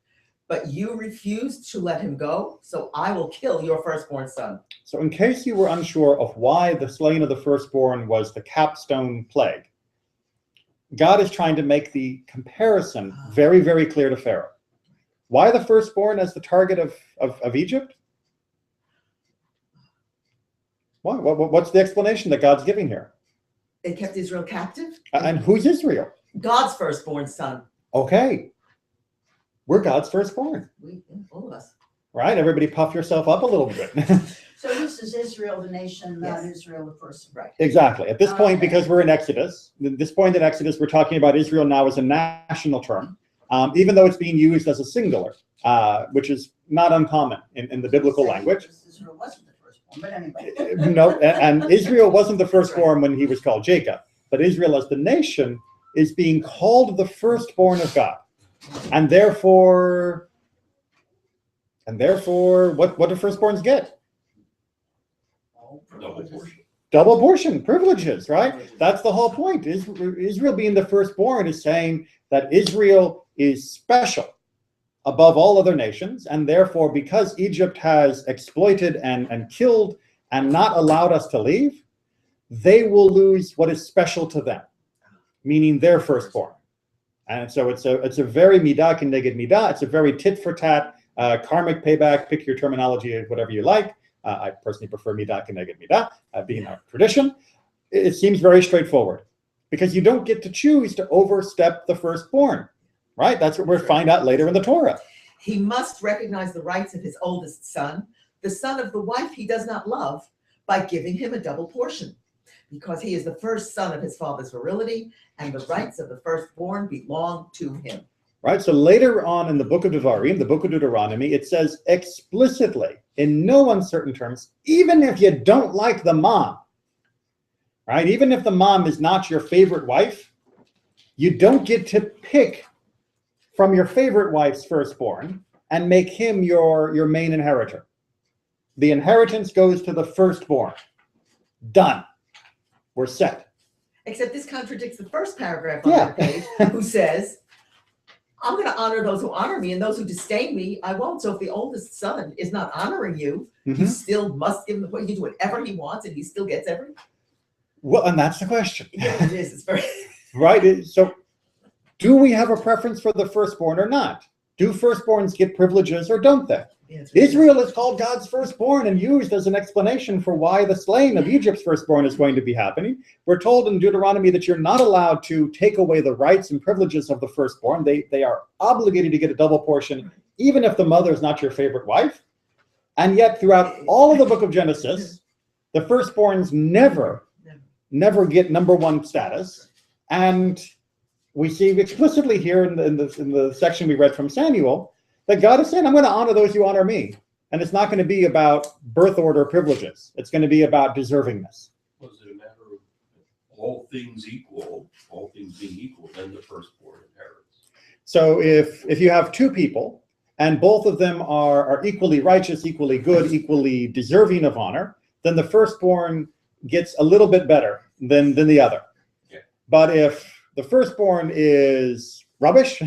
But you refused to let him go, so I will kill your firstborn son. So in case you were unsure of why the slaying of the firstborn was the capstone plague, God is trying to make the comparison very, very clear to Pharaoh. Why the firstborn as the target of Egypt? Why? What's the explanation that God's giving here? They kept Israel captive. And who's Israel? God's firstborn son. Okay. We're God's firstborn, All of us. right? Everybody puff yourself up a little bit. So this is Israel, the nation, not Israel, the person. Right. Exactly. At this point, Okay. because we're in Exodus, at this point in Exodus, we're talking about Israel now as a national term, even though it's being used as a singular, which is not uncommon in the biblical language. Israel wasn't the firstborn, but anyway. No, and Israel wasn't the firstborn when he was called Jacob, but Israel as the nation is being called the firstborn of God. And therefore, what do firstborns get? Double portion. Double portion privileges, right? That's the whole point. Israel being the firstborn is saying that Israel is special above all other nations, and therefore, because Egypt has exploited and killed and not allowed us to leave, they will lose what is special to them, meaning their firstborn. And so it's a very midah keneged midah. It's a very tit for tat, karmic payback. Pick your terminology, whatever you like. I personally prefer midah keneged midah, being our tradition. It seems very straightforward because you don't get to choose to overstep the firstborn, right? That's what we'll find out later in the Torah. He must recognize the rights of his oldest son, the son of the wife he does not love, by giving him a double portion, because he is the first son of his father's virility, and the rights of the firstborn belong to him. Right. So later on in the book of Devarim, the book of Deuteronomy, it says explicitly, in no uncertain terms, even if you don't like the mom, right? Even if the mom is not your favorite wife, you don't get to pick from your favorite wife's firstborn and make him your main inheritor. The inheritance goes to the firstborn. Done. We're set. Except this contradicts the first paragraph on the page, who says, I'm going to honor those who honor me, and those who disdain me, I won't. So if the oldest son is not honoring you, you still must give him the, he can do whatever he wants, and he still gets everything. Well, and that's the question. Yeah, it is. It's very right. So do we have a preference for the firstborn or not? Do firstborns get privileges or don't they? Israel is called God's firstborn and used as an explanation for why the slaying of Egypt's firstborn is going to be happening. We're told in Deuteronomy that you're not allowed to take away the rights and privileges of the firstborn. They are obligated to get a double portion, even if the mother is not your favorite wife. And yet throughout all of the book of Genesis, the firstborns never get number one status. And we see explicitly here in the section we read from Samuel that God is saying, I'm going to honor those who honor me. And it's not going to be about birth order privileges. It's going to be about deservingness. Was it a matter of all things being equal, then the firstborn inherits? So if you have two people and both of them are equally righteous, equally good, equally deserving of honor, then the firstborn gets a little bit better than the other. Yeah. But if the firstborn is rubbish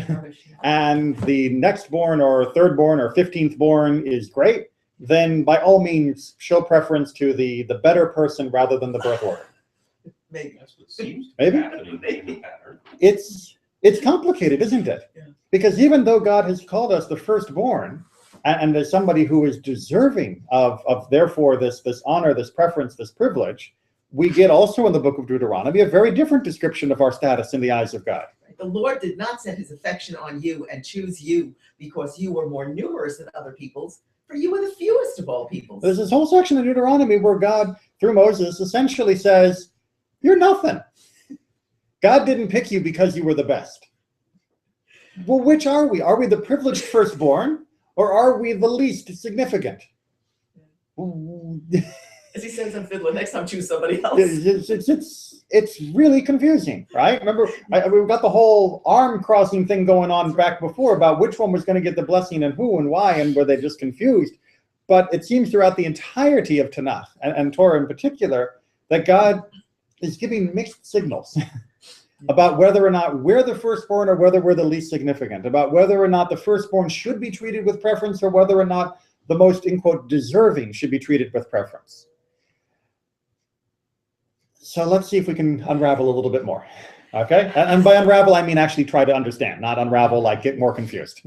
and the next born or third born or 15th born is great, then by all means show preference to the better person rather than the birth order. Maybe. That's what seems to Maybe. be happening in the pattern. It's complicated, isn't it? Yeah. Because even though God has called us the firstborn, and as somebody who is deserving of therefore this honor, this preference, this privilege, we get also in the book of Deuteronomy a very different description of our status in the eyes of God. The Lord did not set his affection on you and choose you because you were more numerous than other peoples, for you were the fewest of all peoples. There's this whole section of Deuteronomy where God, through Moses, essentially says, you're nothing. God didn't pick you because you were the best. Well, which are we? Are we the privileged firstborn, or are we the least significant? As he says on Fiddler, next time choose somebody else. It's really confusing, right? Remember, we've got the whole arm crossing thing going on back before about which one was going to get the blessing and who and why, and were they just confused? But it seems throughout the entirety of Tanakh, and Torah in particular, that God is giving mixed signals. about whether or not we're the firstborn or whether we're the least significant, about whether or not the firstborn should be treated with preference or whether or not the most, in quote, deserving should be treated with preference. So let's see if we can unravel a little bit more. Okay, and by unravel, I mean actually try to understand, not unravel like get more confused.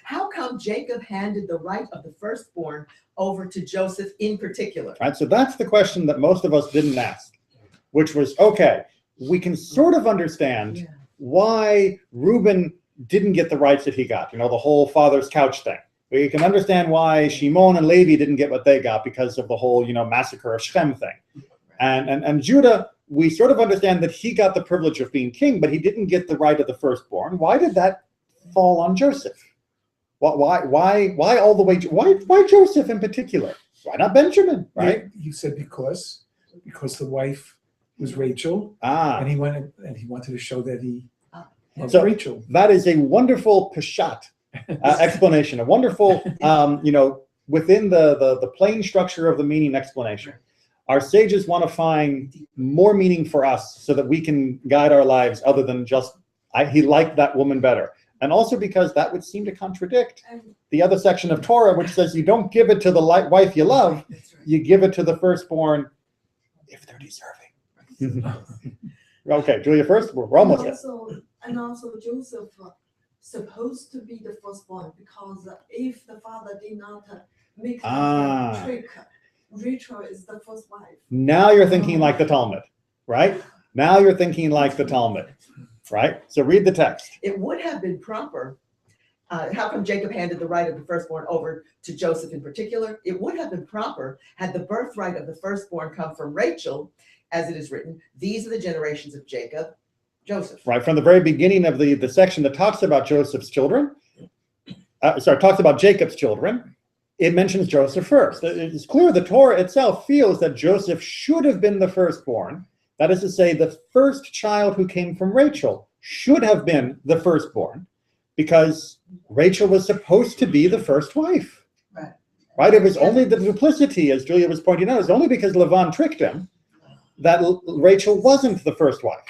How come Jacob handed the right of the firstborn over to Joseph in particular? Right, so that's the question that most of us didn't ask, which was, okay, we can sort of understand why Reuben didn't get the rights that he got, you know, the whole father's couch thing. We can understand why Shimon and Levi didn't get what they got because of the whole, you know, massacre of Shechem thing. And Judah, we sort of understand that he got the privilege of being king, but he didn't get the right of the firstborn. Why did that fall on Joseph? Why all the way? Why Joseph in particular? Why not Benjamin? Right? You said because the wife was Rachel, Ah, and he wanted to show that he loved So- Rachel. that is a wonderful peshat explanation. A wonderful, you know, within the plain structure of the meaning explanation. Our sages want to find more meaning for us so that we can guide our lives other than just he liked that woman better. And also because that would seem to contradict the other section of Torah, which says you don't give it to the wife you love, you give it to the firstborn if they're deserving. Okay, Julia first. We're almost there. And also Joseph supposed to be the firstborn because if the father did not make that trick, Rachel is the first wife. Now you're thinking like the Talmud, right? Now you're thinking like the Talmud, right? So read the text. It would have been proper. How come Jacob handed the right of the firstborn over to Joseph in particular? It would have been proper had the birthright of the firstborn come from Rachel, as it is written, these are the generations of Jacob, Joseph. Right, from the very beginning of the section that talks about Joseph's children, talks about Jacob's children, it mentions Joseph first. It's clear the Torah itself feels that Joseph should have been the firstborn. That is to say, the first child who came from Rachel should have been the firstborn because Rachel was supposed to be the first wife. Right? It was only the duplicity, as Julia was pointing out, it was only because Lavan tricked him that Rachel wasn't the first wife.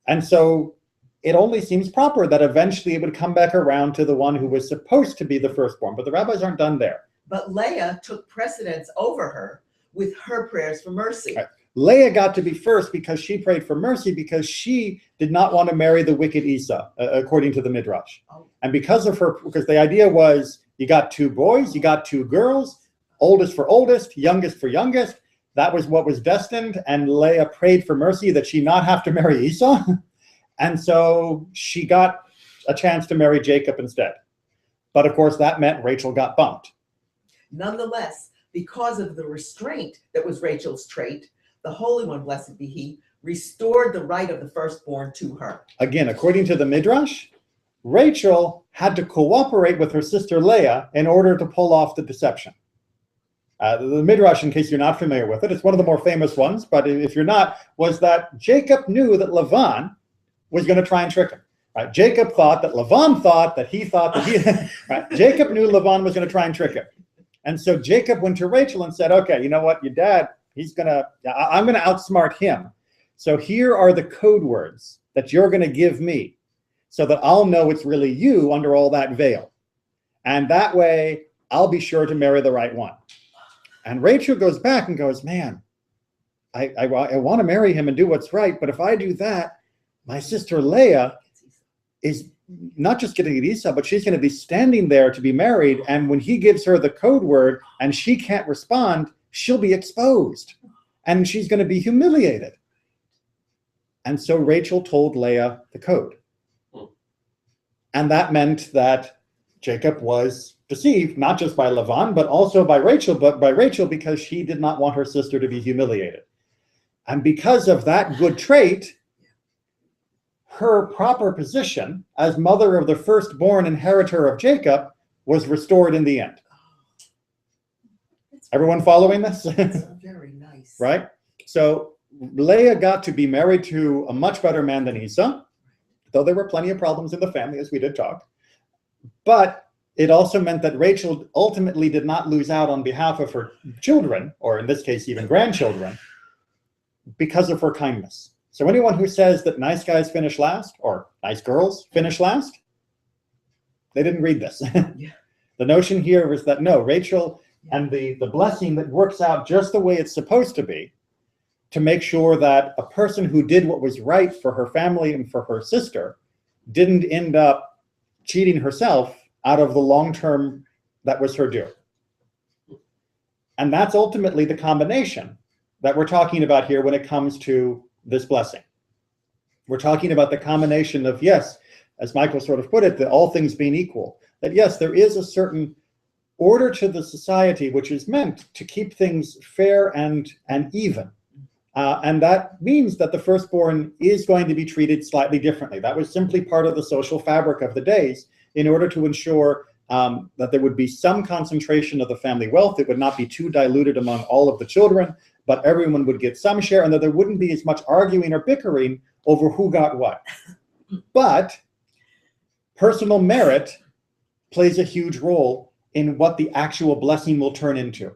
And so it only seems proper that eventually it would come back around to the one who was supposed to be the firstborn. But the rabbis aren't done there. But Leah took precedence over her with her prayers for mercy. Right. Leah got to be first because she prayed for mercy because she did not want to marry the wicked Esau, according to the Midrash. And because the idea was you got two boys, you got two girls, oldest for oldest, youngest for youngest. That was what was destined. And Leah prayed for mercy that she not have to marry Esau. And so she got a chance to marry Jacob instead. But of course, that meant Rachel got bumped. Nonetheless, because of the restraint that was Rachel's trait, the Holy One, blessed be he, restored the right of the firstborn to her. Again, according to the Midrash, Rachel had to cooperate with her sister Leah in order to pull off the deception. The Midrash, in case you're not familiar with it, it's one of the more famous ones, but if you're not, was that Jacob knew that Lavan was going to try and trick him. Right? Jacob thought that Lavan thought that he thought that he... Right? Jacob knew Lavan was going to try and trick him. And so Jacob went to Rachel and said, okay, you know what, your dad, I'm going to outsmart him. So here are the code words that you're going to give me so that I'll know it's really you under all that veil. And that way, I'll be sure to marry the right one. And Rachel goes back and goes, man, I want to marry him and do what's right. But if I do that, my sister Leah is not just getting at Esau, but she's going to be standing there to be married. And when he gives her the code word and she can't respond, she'll be exposed and she's going to be humiliated. And so Rachel told Leah the code. And that meant that Jacob was deceived, not just by Lavan, but also by Rachel, because she did not want her sister to be humiliated. And because of that good trait, her proper position as mother of the firstborn inheritor of Jacob was restored in the end. Everyone following this? That's very nice. Right? So Leah got to be married to a much better man than Esau, though there were plenty of problems in the family, as we did talk. But it also meant that Rachel ultimately did not lose out on behalf of her children, or in this case, even grandchildren, because of her kindness. So anyone who says that nice guys finish last or nice girls finish last, they didn't read this. Yeah. The notion here is that no, Rachel and the blessing that works out just the way it's supposed to be, to make sure that a person who did what was right for her family and for her sister didn't end up cheating herself out of the long term that was her due. And that's ultimately the combination that we're talking about here when it comes to this blessing. We're talking about the combination of, yes, as Michael sort of put it, that all things being equal, that yes, there is a certain order to the society which is meant to keep things fair and even. And that means that the firstborn is going to be treated slightly differently. That was simply part of the social fabric of the days in order to ensure that there would be some concentration of the family wealth. It would not be too diluted among all of the children, but everyone would get some share, and that there wouldn't be as much arguing or bickering over who got what. But personal merit plays a huge role in what the actual blessing will turn into.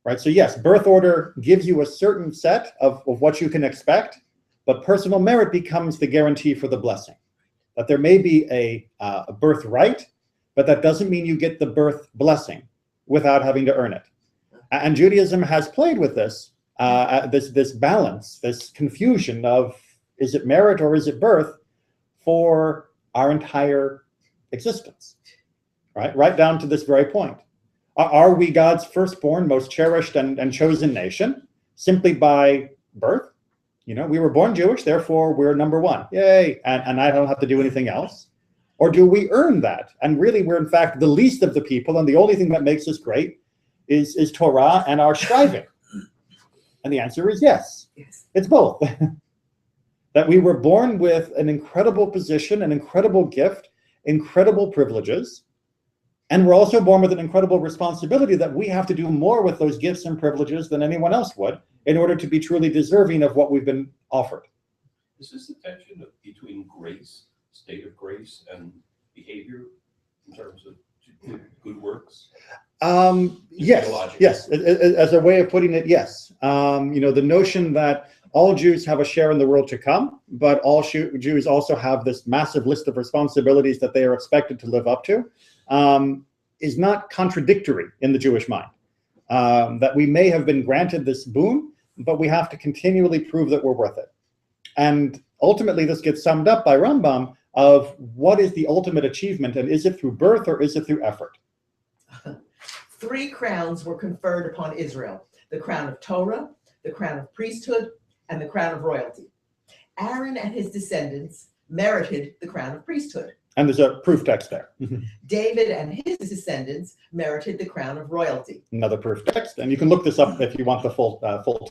Right? So yes, birth order gives you a certain set of what you can expect, but personal merit becomes the guarantee for the blessing. That there may be a birthright, but that doesn't mean you get the birth blessing without having to earn it. And Judaism has played with this, this balance, this confusion of, is it merit or is it birth, for our entire existence, right down to this very point. Are we God's firstborn, most cherished and chosen nation simply by birth? You know, we were born Jewish, therefore we're number one. Yay! And I don't have to do anything else. Or do we earn that? And really, we're in fact the least of the people, and the only thing that makes us great is Torah and our striving. And the answer is yes. Yes. It's both. That we were born with an incredible position, an incredible gift, incredible privileges. And we're also born with an incredible responsibility that we have to do more with those gifts and privileges than anyone else would in order to be truly deserving of what we've been offered. Is this the tension between grace, state of grace, and behavior in terms of good works? Yes. As a way of putting it, yes. The notion that all Jews have a share in the world to come, but all Jews also have this massive list of responsibilities that they are expected to live up to, is not contradictory in the Jewish mind. That we may have been granted this boon, but we have to continually prove that we're worth it. And ultimately, this gets summed up by Rambam of what is the ultimate achievement, and is it through birth or is it through effort? 3 crowns were conferred upon Israel: the crown of Torah, the crown of priesthood, and the crown of royalty. Aaron and his descendants merited the crown of priesthood. And there's a proof text there. David and his descendants merited the crown of royalty. Another proof text, and you can look this up if you want the full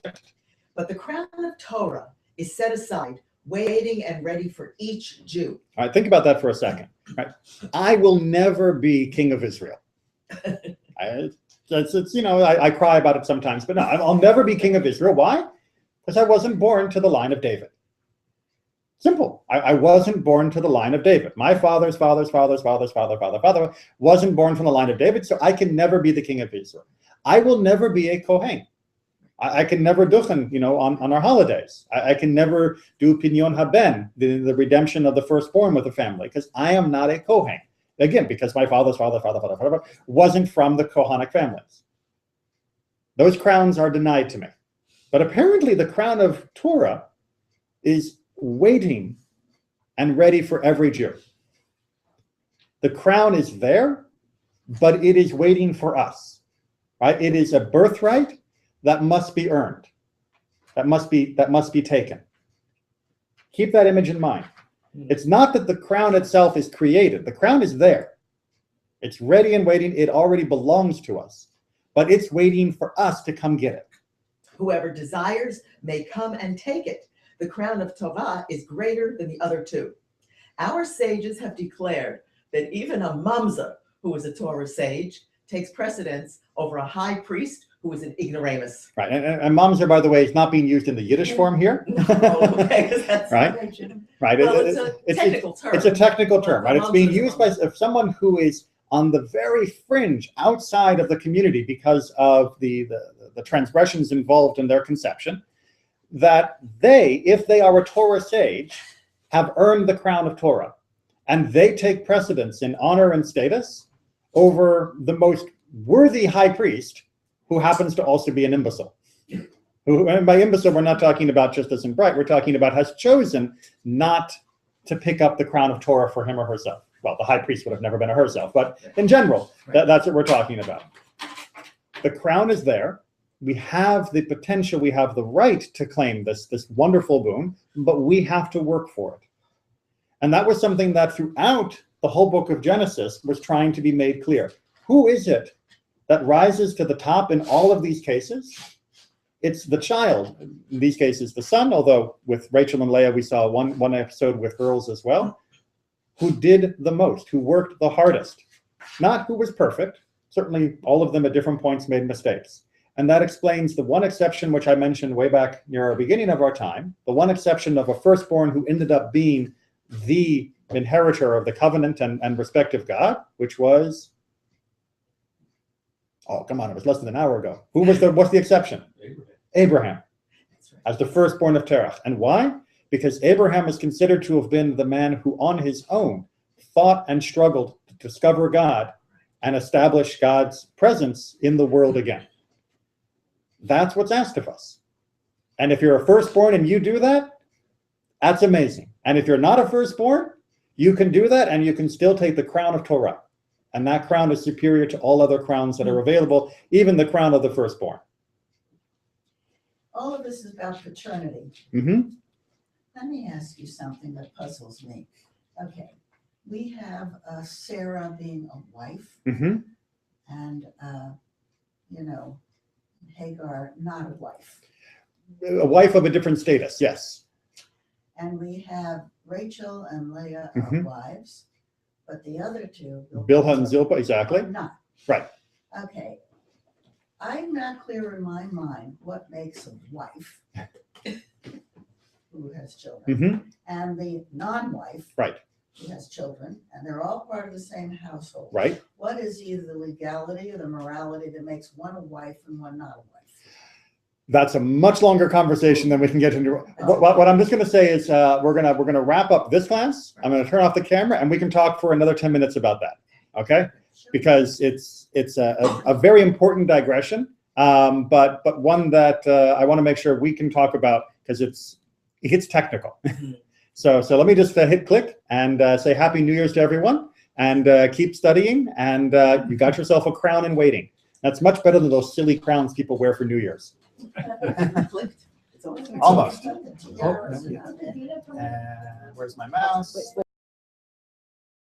text. But the crown of Torah is set aside, waiting and ready for each Jew. All right, think about that for a second. Right? I will never be king of Israel. I cry about it sometimes, but no, I'll never be king of Israel. Why? Because I wasn't born to the line of David. Simple. I wasn't born to the line of David. My father's father wasn't born from the line of David, so I can never be the king of Israel. I will never be a Kohen. I can never duchen, on our holidays. I can never do Pinyon Haben, the redemption of the firstborn with the family, because I am not a Kohen. Again, because my father's father wasn't from the Kohanic families. Those crowns are denied to me. But apparently the crown of Torah is waiting and ready for every Jew. The crown is there, but it is waiting for us. Right? It is a birthright that must be earned. That must be taken. Keep that image in mind. It's not that the crown itself is created. The crown is there. It's ready and waiting. It already belongs to us, but it's waiting for us to come get it. Whoever desires may come and take it. The crown of Torah is greater than the other 2. Our sages have declared that even a mamzer, who is a Torah sage, takes precedence over a high priest who is an ignoramus. Right, and mamzer, by the way, is not being used in the Yiddish form here. Okay, that's right? Right. Well, it's a technical term. It's a technical term, right? It's being used by someone who is on the very fringe, outside of the community, because of the transgressions involved in their conception. that they, if they are a Torah sage, have earned the crown of Torah. And they take precedence in honor and status over the most worthy high priest, who happens to also be an imbecile. Who, and by imbecile, we're not talking about just as in bright, we're talking about has chosen not to pick up the crown of Torah for him or herself. Well, the high priest would have never been a herself, but in general, that's what we're talking about. The crown is there. We have the potential, we have the right to claim this wonderful boon, but we have to work for it. And that was something that throughout the whole book of Genesis was trying to be made clear. Who is it that rises to the top in all of these cases? It's the child. In these cases, the son, although with Rachel and Leah, we saw one episode with girls as well, who did the most, who worked the hardest. Not who was perfect. Certainly, all of them at different points made mistakes. And that explains the one exception, which I mentioned way back near our beginning of our time, the one exception of a firstborn who ended up being the inheritor of the covenant and respect of God, which was, oh, come on, it was less than an hour ago. What's the exception? Abraham, as the firstborn of Terach. And why? Because Abraham is considered to have been the man who on his own fought and struggled to discover God and establish God's presence in the world again. That's what's asked of us. And if you're a firstborn and you do that, that's amazing. And if you're not a firstborn, you can do that and you can still take the crown of Torah. And that crown is superior to all other crowns that are available, even the crown of the firstborn. All of this is about paternity. Mm-hmm. Let me ask you something that puzzles me. Okay, we have Sarah being a wife, Mm-hmm. and Hagar not a wife. A wife of a different status, yes. And we have Rachel and Leah are Mhm. wives, but the other two, Bilhah and Zilpah, exactly. are not. Right. Okay. I'm not clear in my mind what makes a wife who has children Mm-hmm. and the non-wife Right. who has children, and they're all part of the same household. Right. What is either the legality or the morality that makes one a wife and one not a wife? That's a much longer conversation than we can get into. What I'm just going to say is we're gonna wrap up this class. I'm going to turn off the camera and we can talk for another 10 minutes about that. Okay? Because it's a very important digression, but one that I want to make sure we can talk about because it gets technical. So let me just hit click and say Happy New Year's to everyone, and keep studying. And you got yourself a crown in waiting. That's much better than those silly crowns people wear for New Year's. Almost. The tiaras are not there. Where's my mouse?